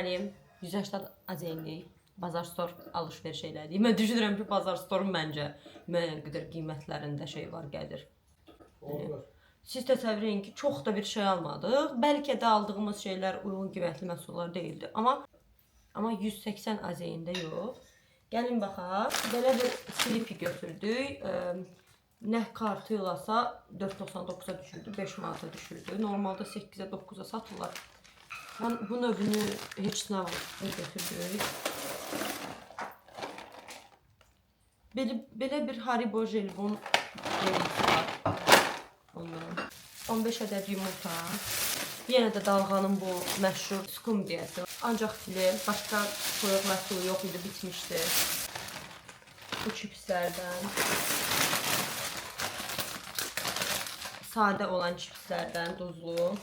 Yani 180 azenlik Bazar Store alış-veriş elədik. Mən düşünürəm ki, Bazar Store-un məncə müəyyən qədər qiymətlərində şey var, gəlir. Yəni, siz təsəvvür edin ki, çox da bir şey almadıq. Bəlkə də aldığımız şeylər uyğun qiymətli məhsullar deyildi. Amma 180 azeyində yox. Gəlin baxaq. Belə bir slipi götürdük. Nə kartı ilasa 4.99-a düşürdü, 5 manata düşürdü. Normalda 8-ə 9-a satırlar. Mən bu növünü heç nə götürdük. Belə bir Haribo jelibon jelibisi var. Ondan 15 ədəd yumurta. Yenə də Dalğanın bu məşhur skumdiyası. Ancaq file, başqa toyuq məhsulu yox idi, bitmişdi. Bu çipslərdən. Sadə olan çipslərdən, duzlu.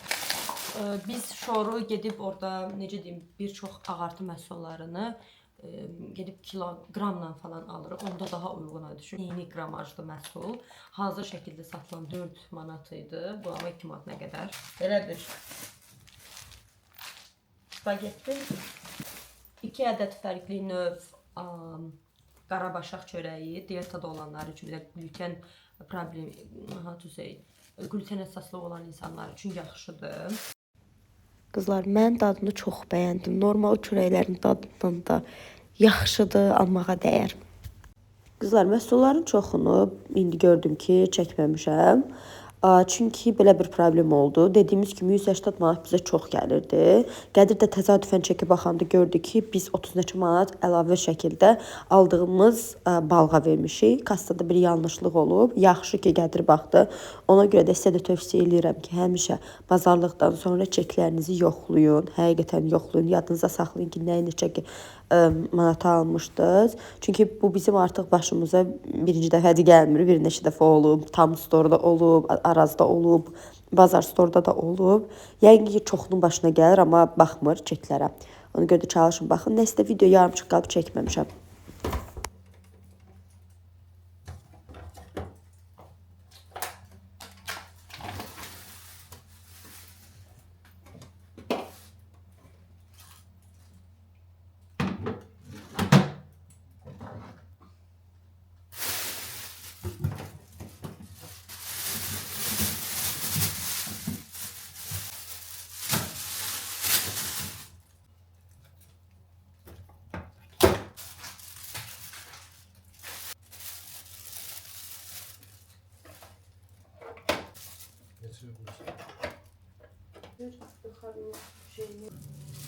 Biz şoru gedib orada, necə deyim, bir çox ağartı məhsullarını gedib kiloqramla falan alırıq. Onda daha uyguna düşür. Eyni qramajlı məhsul. Hazır şəkildə satılan 4 manat idi. Bu amma 2 manat nə qədər. Belə bir spagetti. 2 ədəd fərqli növ qarabaşaq çörəyi. Dietada olanlar üçün, bir də gluten problemi, gluten əsaslı olan insanlar üçün yaxşıdır. Qızlar, mən dadını çox bəyəndim. Normal çörəklərin dadından da yaxşıdır, almağa dəyər. Qızlar, məhsulların çoxunu indi gördüm ki, çəkməmişəm. Çünki belə bir problem oldu. Dediyimiz kimi 180 manat bizə çox gəlirdi. Qədir də təsadüfən çəkib baxanda gördü ki, biz 30 neçə manat əlavə şəkildə aldığımız balığa vermişik. Kassada bir yanlışlıq olub. Yaxşı ki, Qədir baxdı. Ona görə də sizə də tövsiyə edirəm ki, həmişə bazarlıqdan sonra çeklərinizi yoxlayın. Həqiqətən yoxlayın. Yadınıza saxlayın ki, nəyi neçə manata almışdınız. Çünki bu bizim artıq başımıza birinci dəfədir gəlmir. Bir neçə dəfə olub. Tam storda olub, Arazda olub, Bazar Store'da da olub. Yəqin ki, çoxunun başına gəlir, amma baxmır çeklərə. Ona görə də çalışın, baxın. Nəsə video yarımçıq qalıb çəkməmişəm.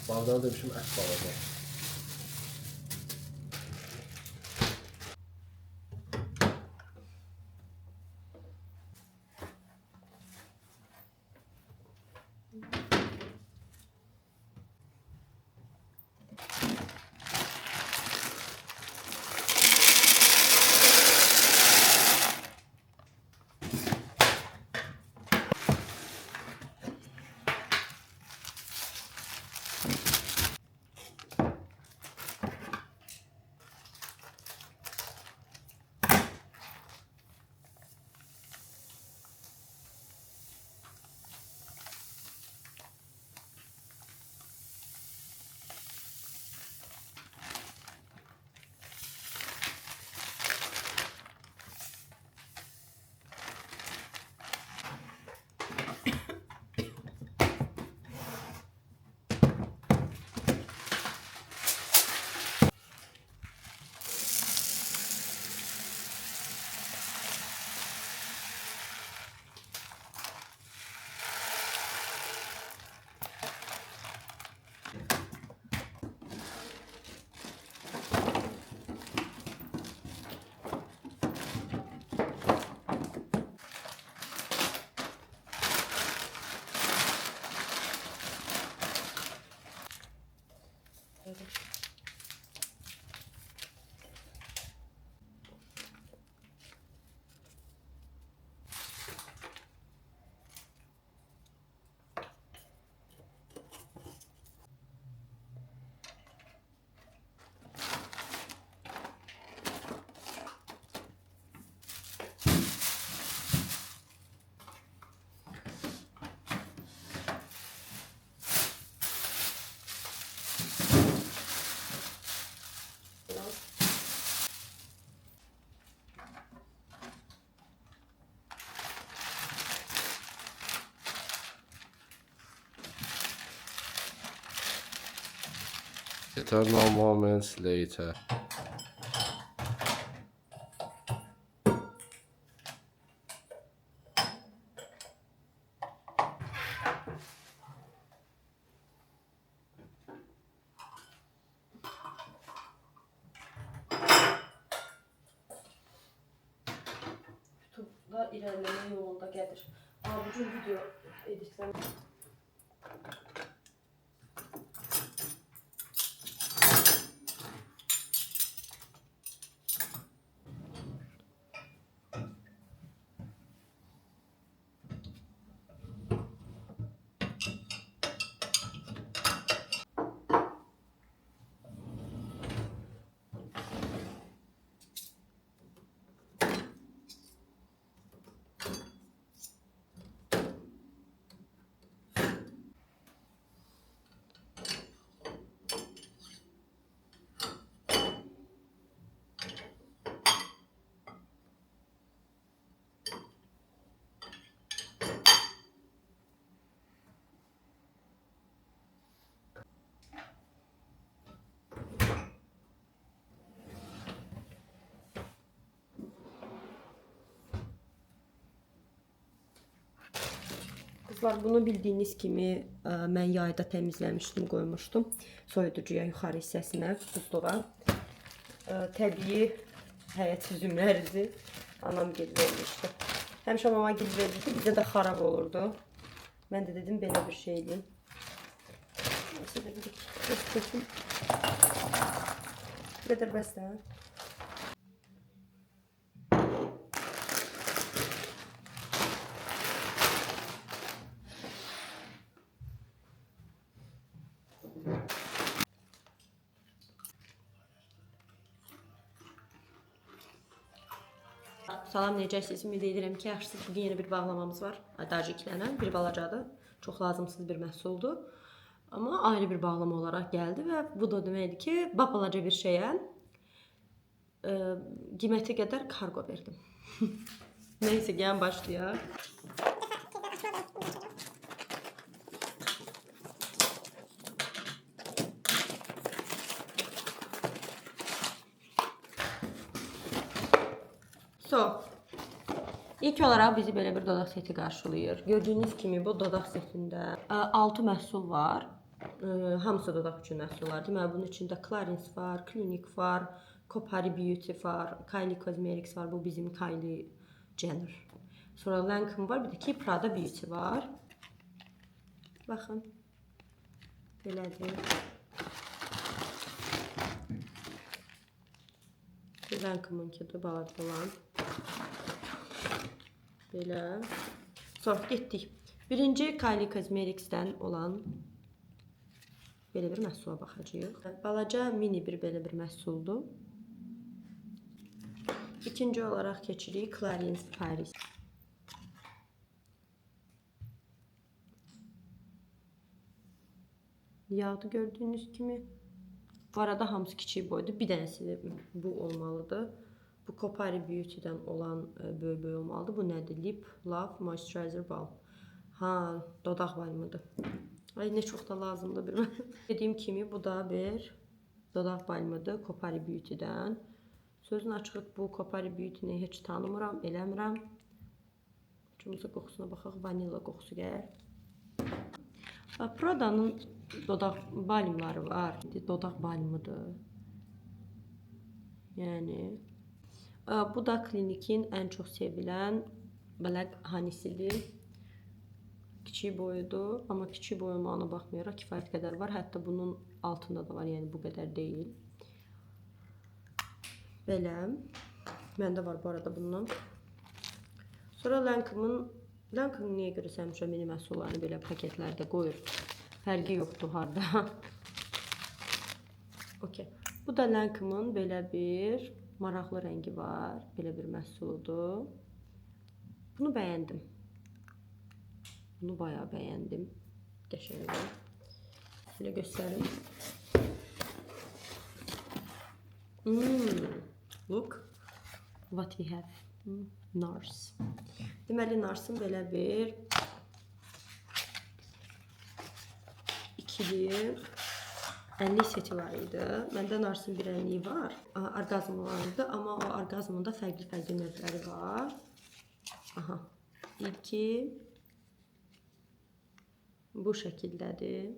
Baldan demişim, et balada. Eternal moments later. YouTube'da ilerleme yolunda gelir. Bu gün video editleme. Kızlar, bunu bildiyiniz kimi mən yayda təmizləmişdim, qoymuşdum soyuducuya yuxarı hissəsinə, buzluğa. Təbii həyat üzümlərinizi anam gil vermişdi. Həmişə mama gil verirdi, bizə də xarab olurdu. Mən də dedim belə bir şey edeyim. Nəsə də dedik, göstərim. Bu qədər bəsdə. Salam, necəsiniz? Ümid edirəm ki, yaxşısınız. Bugün yeni bir bağlamamız var. Daciklərlə bir balacadır. Çox lazımsız bir məhsuldur. Amma ayrı bir bağlama olaraq gəldi və bu da deməkdir ki, balaca bir şeyə qiyməti qədər kargo verdim. Neyse, gəlin başlayaq. İlk olaraq bizi belə bir dodaq seti qarşılayır. Gördüyünüz kimi bu dodaq setində 6 məhsul var. Hamısı dodaq üçün məhsullar. Deməli, bunun içində Clarins var, Clinique var, Kopari Beauty var, Kylie Cosmetics var. Bu bizim Kylie Jenner. Sonra Lancome var, bir də ki Prada Beauty var. Baxın. Belədir. Lancome'unkidir, balaca olan. Belə. Sonra getdik. Birinci Kylie Cosmetics'dən olan belə bir məhsula baxacağıq. Balaca mini bir belə bir məhsuldur. İkinci olaraq keçirik Clarins Paris. Yağdı gördüyünüz kimi. Bu arada hamısı kiçik boydur. Bir dənəsi bu olmalıdır. Bu Kopari Beauty'dən olan böyük olmalıdır. Bu nədir? Lip Love Moisturizer Balm. Ha, dodaq balmıdır. Ay, nə çox da lazımdır bilməm. Dediyim kimi bu da bir dodaq balmıdır Kopari Beauty'dən. Sözün açığı bu Kopari Beauty'ni heç tanımıram, eləmirəm. Üçümüzə qoxusuna baxaq, vanilla qoxusu gəlir. Prada'nın dodaq balmları var. Dodaq balmıdır. Yəni bu da Clinique'in ən çox sevilən Black Honey'sidir. Kiçik boyudur, amma kiçik boy olmağına baxmayaraq kifayət qədər var. Hətta bunun altında da var, yəni bu qədər deyil. Belə. Məndə var bu arada bundan. Sonra Lancome niyə görə həmişə mini məhsullarını belə paketlərdə qoyur? Fərqi yoxdur harda. Okay. Bu da Lancome'un belə bir maraqlı rəngi var. Belə bir məhsuludur. Bunu bəyəndim. Bunu bayağı bəyəndim. Qəşəngdir. Belə göstərim. Look what we have. NARS. Deməli, NARS'ın belə bir ikili 50 seti var idi. Məndə Narsın bir ənliyi var. Orqazm var idi, amma o orqazmın da fərqli növləri var. Aha. İlki bu şəkildədir.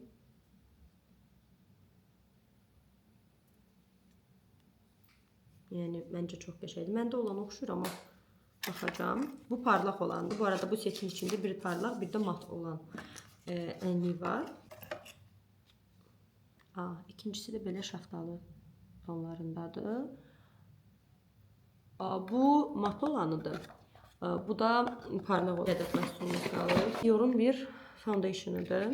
Yəni məncə çox qəşəngdir. Məndə olan oxşur, amma baxacağam. Bu parlaq olandır. Bu arada bu setin içində bir parlaq, bir də mat olan ənliyi var. İkincisi də belə şaftalı tonlarındadır. Bu mat olanıdır. Bu da parlaq olan ədəd məhsulumuz qalır. Dior'un bir foundationıdır.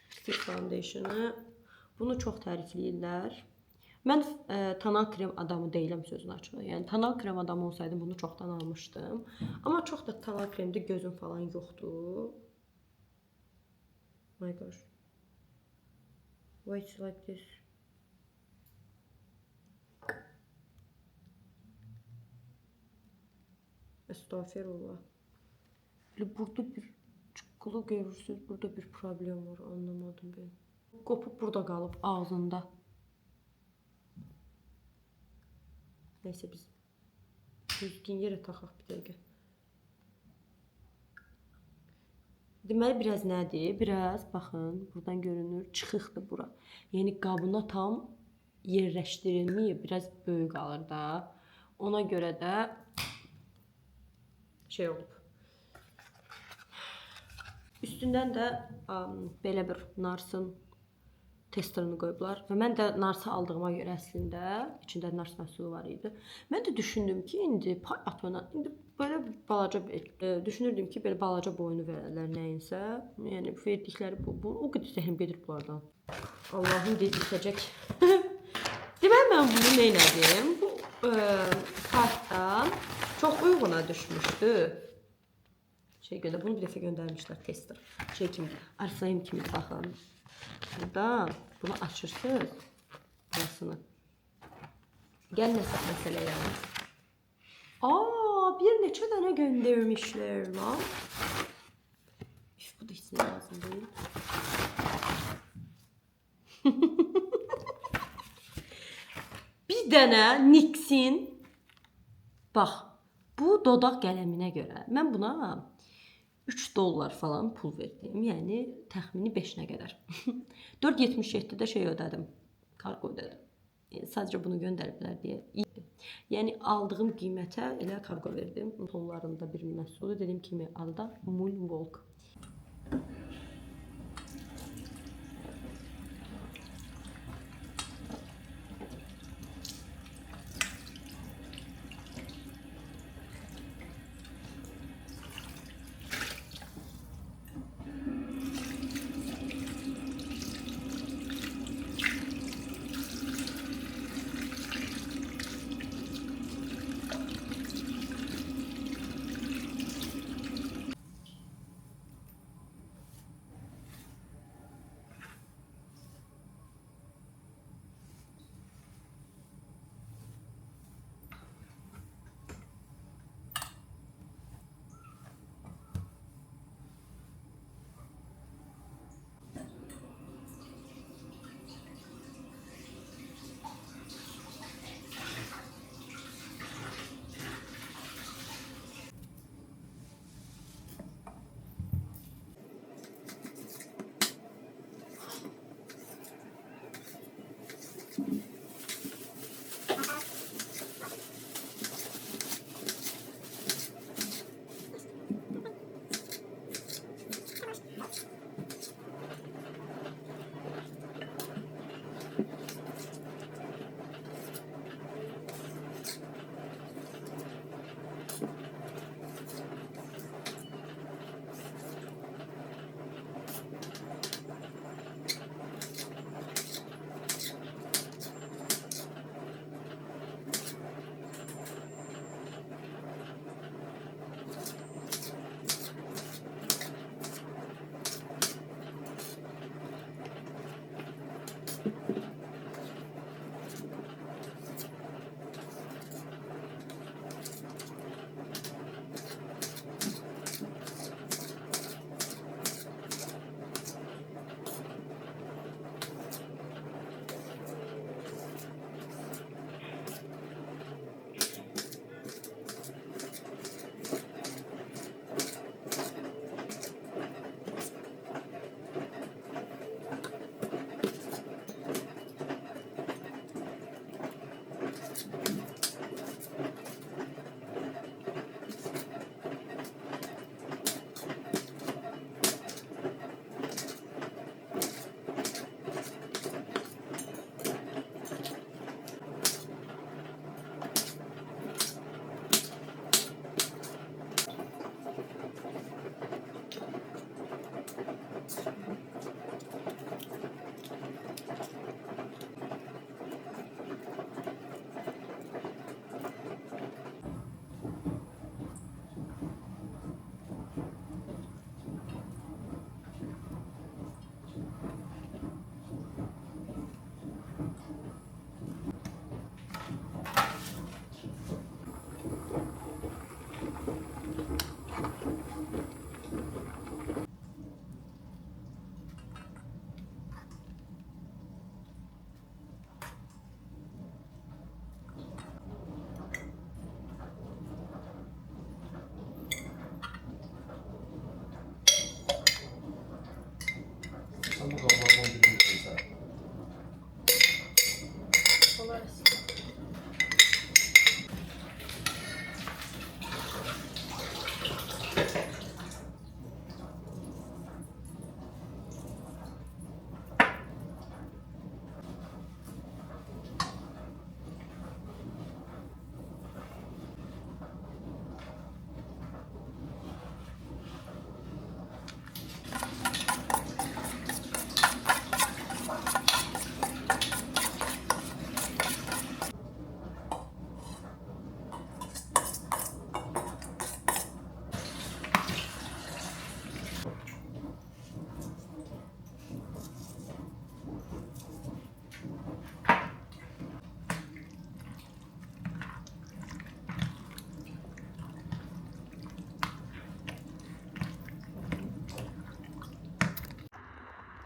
Stick foundationu. Bunu çox tərifləyirlər. Mən tonal krem adamı deyiləm sözün açığı. Yəni tonal krem adamı olsaydım bunu çoxdan almışdım. Amma çox da tonal kremdə gözüm falan yoxdur. My gosh. Why it's like this? Estağfirullah. Burada bir çıqqılı görürsünüz. Burada bir problem var. Anlamadım ben. Qopup burada qalıb ağzında. Neyse biz düzgün yerə taxaq bir dəqiqə. Deməli biraz nədir? Biraz baxın, buradan görünür, çıxıqdır bura. Yəni qabına tam yerləşdirilməyib, biraz böyük qalır da. Ona görə də şey olub. Üstündən də belə bir Narsın testerını qoyublar və mən də Narsı aldığıma görə əslində içində Nars məhsulu var idi. Mən də düşündüm ki, indi pay atına indi belə balaca düşünürdüm ki, belə balaca boynu verərlər nəyinsə. Yəni verdikləri bu o qədər zəhləm gedir bunlardan. Allahım deyəcək. Deməli mən bunu nə etdim? Bu kartdan çox uyguna düşmüşdü. Bunu bir dəfə göndərmişlər tester. Oriflame kimi baxın. Buradan bunu açırsınız. Burasını. Gəl məsələyə. Bir neçə dənə göndərmişlər lan. Bu da heç nə lazım deyil. Bir dənə NYX'in bax, bu dodaq qələminə görə mən buna $3 falan pul verdim. Yəni təxmini 5-nə qədər. 4.77-də şey ödədim. Kargo ödədim. Sadəcə bunu göndəriblər deyə. Yəni aldığım qiymətə elə kargo verdim. Tonlarında bir məhsulu dediyim kimi adı da Moonwalk.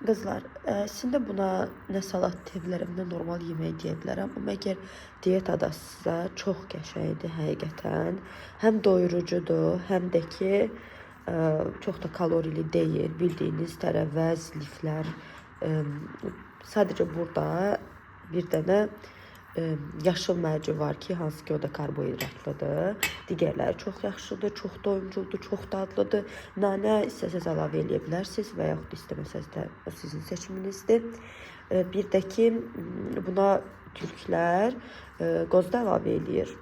Qızlar, əslində buna nə salat deyə bilərəm, nə normal yemək deyə bilərəm. Amma əgər diyetadasınızsa, çox qəşəngdir həqiqətən. Həm doyurucudur, həm də ki, çox da kalorili deyil. Bildiyiniz tərəvəz, liflər. Sadəcə burada bir dənə yaşıl mərci var ki, hansı ki o da karbohidratlıdır. Digərləri çox yaxşıdır, çox doyumculdur, çox dadlıdır. Nanə istəsəz əlavə eləyə bilərsiniz və yaxud istəməsəz də o sizin seçiminizdir. Bir də ki, buna türklər qoz da əlavə eləyir.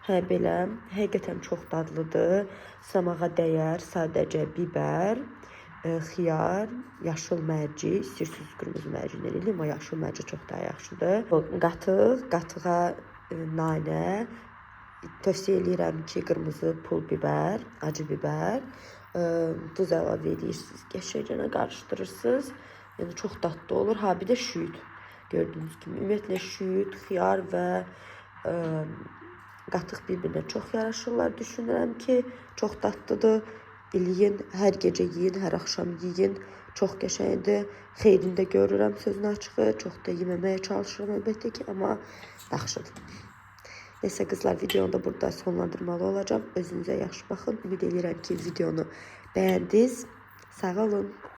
Hə, belə, həqiqətən çox dadlıdır. Samağa dəyər sadəcə bibər, xiyar, yaşıl mərci, istəyirsiniz qırmızı mərci eləyin, amma yaşıl mərci çox daha yaxşıdır. Qatıq, qatığa nanə, tövsiyə edirəm ki, qırmızı pul bibər, acı bibər, duz əlavə edirsiniz, qəşəngcə qarışdırırsınız. Yəni çox dadlı olur. Ha, bir də şüd. Gördüyünüz kimi, ümumiyyətlə şüd, xiyar və qatıq bir-birinə çox yaraşırlar. Düşünürəm ki, çox dadlıdır. Eləyin, hər gecə yeyin, hər axşam yeyin. Çox qəşəngdir. Xeyrində görürəm sözünü açığı. Çox da yeməməyə çalışıram əlbəttə ki, amma yaxşıdır. Neysə qızlar, videonu da burada sonlandırmalı olacağım. Özünüzə yaxşı baxın. Ümid edirəm ki, videonu bəyəndiniz. Sağ olun.